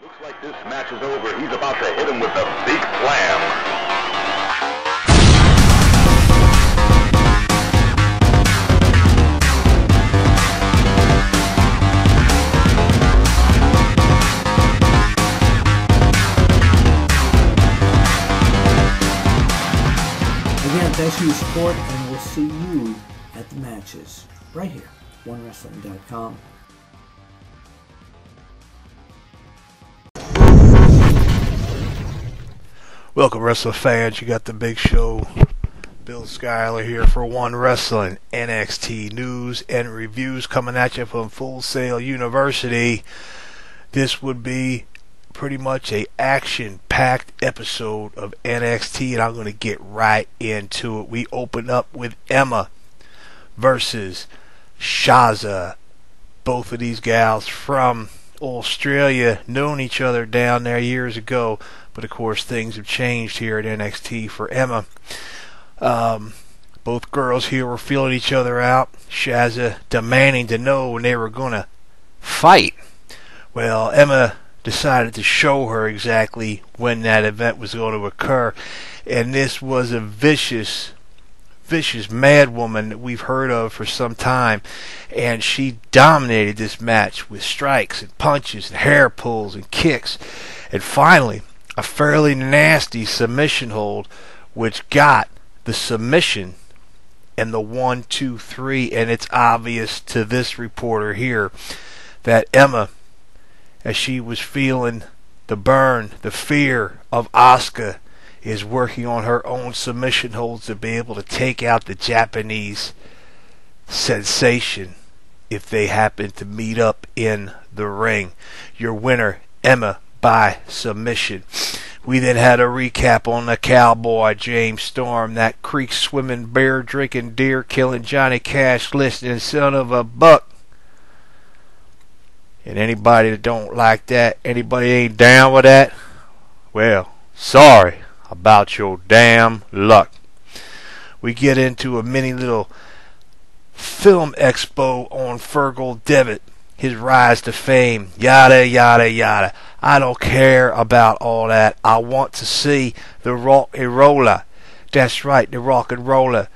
Looks like this match is over. He's about to hit him with the big slam. Again, thanks for your support, and we'll see you at the matches right here, OneWrestling.com. Welcome, wrestling fans. You got the big show. Bill Schuyler here for One Wrestling NXT news and reviews coming at you from Full Sail University. This would be pretty much a action-packed episode of NXT, and I'm going to get right into it. We open up with Emma versus Shaza. Both of these gals from Australia, known each other down there years ago, but of course things have changed here at NXT for Emma. Both girls here were feeling each other out. Shaza demanding to know when they were going to fight. Well, Emma decided to show her exactly when that event was going to occur, and this was a vicious mad woman that we've heard of for some time, and she dominated this match with strikes and punches and hair pulls and kicks, and finally a fairly nasty submission hold which got the submission and the 1, 2, 3, and it's obvious to this reporter here that Emma, as she was feeling the burn, the fear of Asuka, is working on her own submission holds to be able to take out the Japanese sensation if they happen to meet up in the ring. Your winner, Emma, by submission. We then had a recap on the Cowboy, James Storm, that creek swimming, bear drinking, deer killing, Johnny Cash listening son of a buck. And anybody that don't like that, anybody ain't down with that, well, sorry about your damn luck. We get into a mini little film expo on Fergal Devitt, his rise to fame, yada yada yada. I don't care about all that. I want to see the rock and roller. That's right, the rock and roller.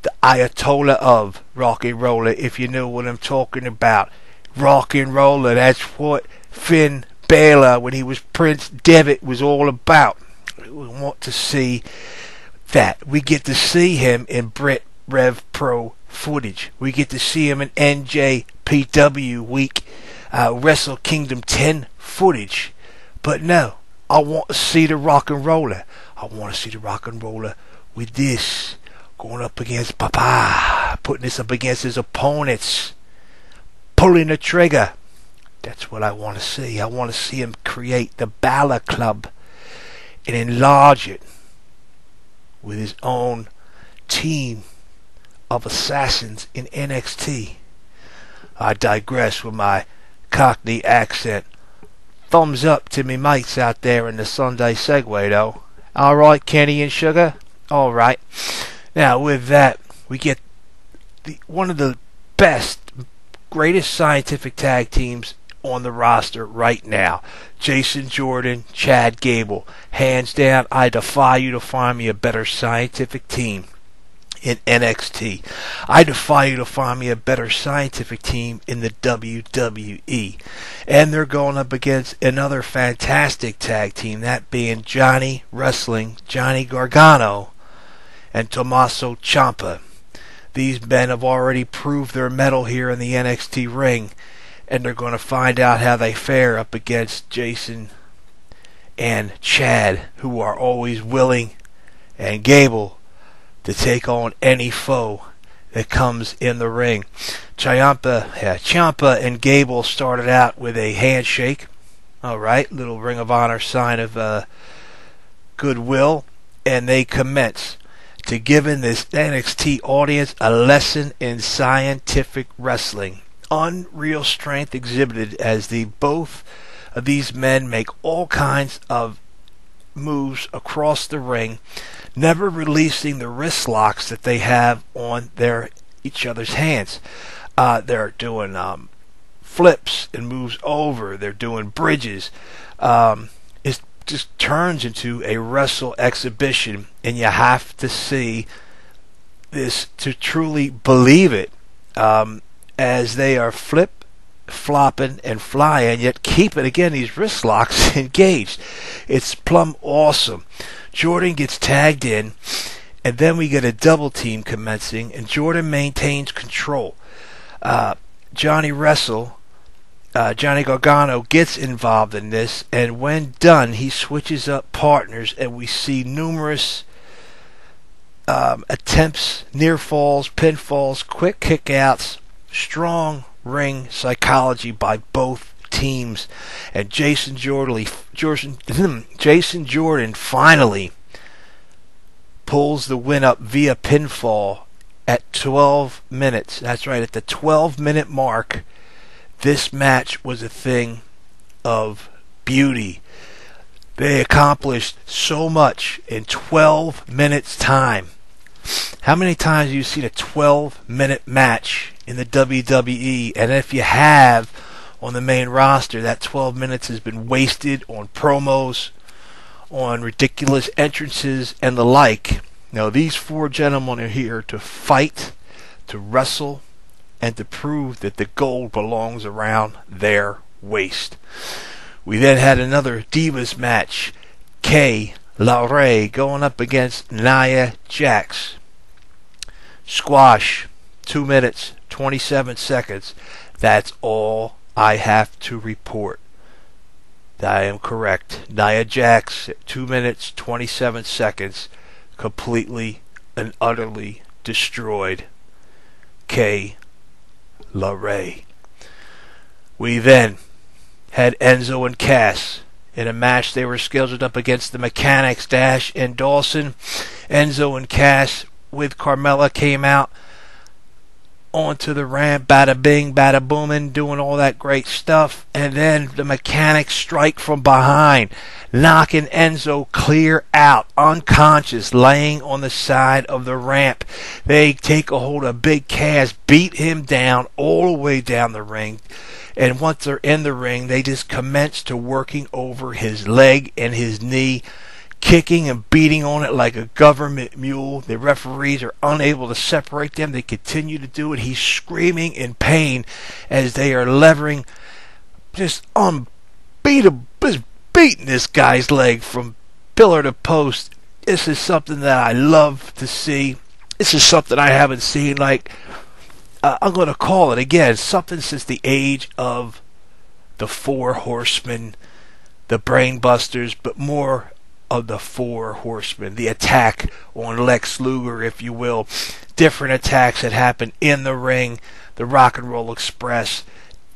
The Ayatollah of rock and roller, if you know what I'm talking about. Rock and roller, that's what Finn Balor, when he was Prince Devitt, was all about. We want to see that. We get to see him in Brit Rev Pro footage. We get to see him in NJPW Week Wrestle Kingdom 10 footage. But no, I want to see the rock and roller. I want to see the rock and roller with this, going up against Papa, putting this up against his opponents, pulling the trigger. That's what I want to see. I want to see him create the Balor Club and enlarge it with his own team of assassins in NXT. I digress with my Cockney accent. Thumbs up to me mates out there in the Sunday segue though. Alright, Kenny and Sugar? Alright. Now with that, we get one of the best, greatest scientific tag teams on the roster right now. Jason Jordan, Chad Gable. Hands down, I defy you to find me a better scientific team in NXT. I defy you to find me a better scientific team in the WWE. And they're going up against another fantastic tag team, that being Johnny Gargano and Tommaso Ciampa. These men have already proved their mettle here in the NXT ring, and they're going to find out how they fare up against Jason and Chad, who are always willing, and Gable, to take on any foe that comes in the ring. Ciampa and Gable started out with a handshake. Alright, little Ring of Honor sign of goodwill, and they commence to giving this NXT audience a lesson in scientific wrestling. Unreal strength exhibited as both of these men make all kinds of moves across the ring, never releasing the wrist locks that they have on each other's hands. They're doing flips and moves over. They're doing bridges. It just turns into a wrestle exhibition, and you have to see this to truly believe it, as they are flopping and flying, yet keeping, again, these wrist locks engaged. It's plumb awesome. Jordan gets tagged in, and then we get a double team commencing, and Jordan maintains control. Johnny Gargano gets involved in this, and when done, he switches up partners, and we see numerous attempts, near falls, pinfalls, quick kickouts, strong ring psychology by both teams, and Jason Jordan finally pulls the win up via pinfall at 12 minutes. That's right, at the 12-minute mark. This match was a thing of beauty. They accomplished so much in 12 minutes time. How many times have you seen a 12-minute match in the WWE? And if you have, on the main roster, that 12 minutes has been wasted on promos, on ridiculous entrances, and the like. Now, these four gentlemen are here to fight, to wrestle, and to prove that the gold belongs around their waist. We then had another Divas match. Kay Ray going up against Nia Jax. Squash, 2 minutes, 27 seconds. That's all I have to report. I am correct. Nia Jax, 2 minutes, 27 seconds, completely and utterly destroyed Kay Ray. We then had Enzo and Cass in a match. They were scheduled up against the Mechanics, Dash and Dawson. Enzo and Cass with Carmella came out onto the ramp, bada bing, bada booming, doing all that great stuff, and then the Mechanics strike from behind, knocking Enzo clear out, unconscious, laying on the side of the ramp. They take a hold of Big Cass, beat him down all the way down the ring, and once they're in the ring, they just commence to working over his leg and his knee, kicking and beating on it like a government mule. The referees are unable to separate them. They continue to do it. He's screaming in pain as they are levering, just unbeatable, just beating this guy's leg from pillar to post. This is something that I love to see. This is something I haven't seen, like, I'm going to call it again, something since the age of the Four Horsemen, the Brain Busters, but more of the Four Horsemen, the attack on Lex Luger, if you will, different attacks that happened in the ring, the Rock and Roll Express,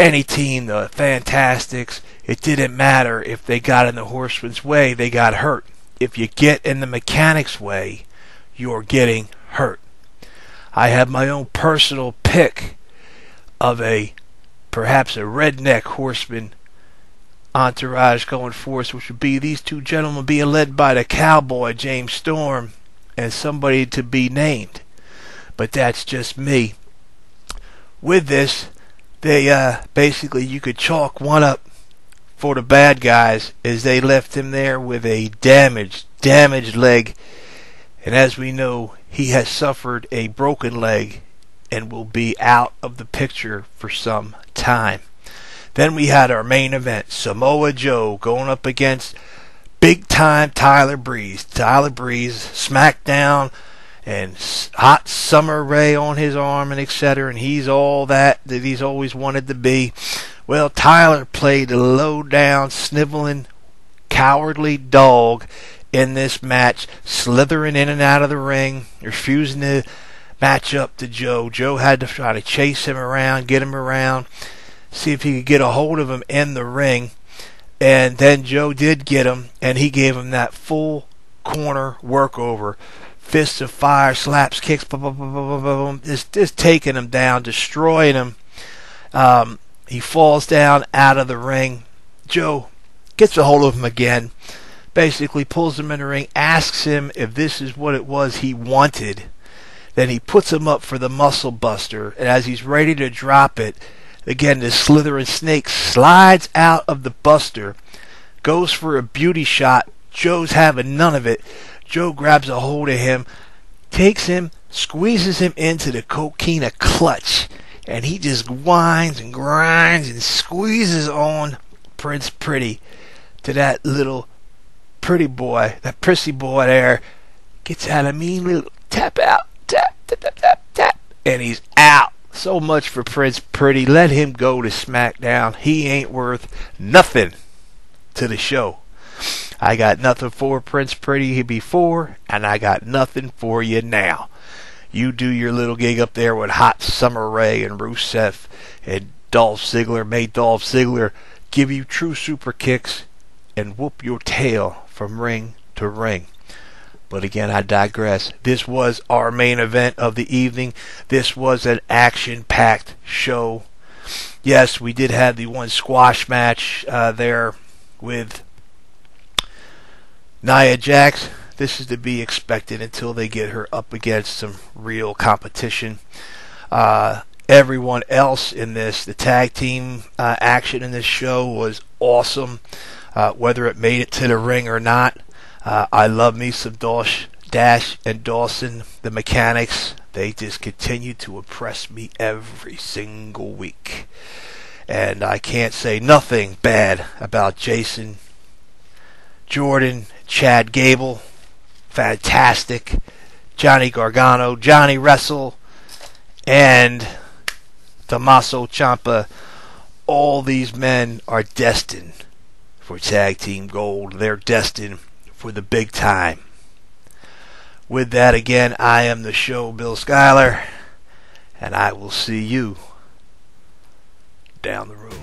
any team, the Fantastics. It didn't matter if they got in the Horsemen's way, they got hurt. If you get in the Mechanics' way, you're getting hurt. I have my own personal pick of perhaps a redneck Horseman entourage going forth, which would be these two gentlemen being led by the Cowboy, James Storm, and somebody to be named. But that's just me. With this, they basically, you could chalk one up for the bad guys, as they left him there with a damaged leg. And as we know, he has suffered a broken leg and will be out of the picture for some time. Then we had our main event, Samoa Joe going up against big-time Tyler Breeze. Tyler Breeze, SmackDown, and Hot Summer Rae on his arm, and etc. And he's all that he's always wanted to be. Well, Tyler played a low-down, sniveling, cowardly dog in this match, slithering in and out of the ring, refusing to match up to Joe. Joe had to try to chase him around, get him around, see if he could get a hold of him in the ring. And then Joe did get him, and he gave him that full corner workover. Fists of fire, slaps, kicks, boom, boom, boom, boom, boom, just taking him down, destroying him. He falls down out of the ring. Joe gets a hold of him again, basically pulls him in the ring, asks him if this is what it was he wanted. Then he puts him up for the muscle buster, and as he's ready to drop it, Again, this slithering snake slides out of the buster, goes for a beauty shot. Joe's having none of it. Joe grabs a hold of him, takes him, squeezes him into the coquina clutch, and he just whines and grinds and squeezes on Prince Pretty to that little pretty boy, that prissy boy there. Gets out a mean little tap out, tap, tap, tap, tap, tap, and he's out. So much for Prince Pretty. Let him go to SmackDown. He ain't worth nothing to the show. I got nothing for Prince Pretty before, and I got nothing for you now. You do your little gig up there with Hot Summer Rae and Rusev and Dolph Ziggler. May Dolph Ziggler give you true super kicks and whoop your tail from ring to ring. But again, I digress. This was our main event of the evening. This was an action-packed show. Yes, we did have the one squash match there with Nia Jax. This is to be expected until they get her up against some real competition. Everyone else in this, the tag team action in this show was awesome. Whether it made it to the ring or not, I love me some Dash and Dawson. The mechanics, they just continue to impress me every single week. And I can't say nothing bad about Jason Jordan, Chad Gable, fantastic. Johnny Gargano, Johnny Wrestle, and Tommaso Ciampa. All these men are destined for tag team gold. They're destined for the big time. With that, again, I am the show, Bill Schuyler, and I will see you down the road.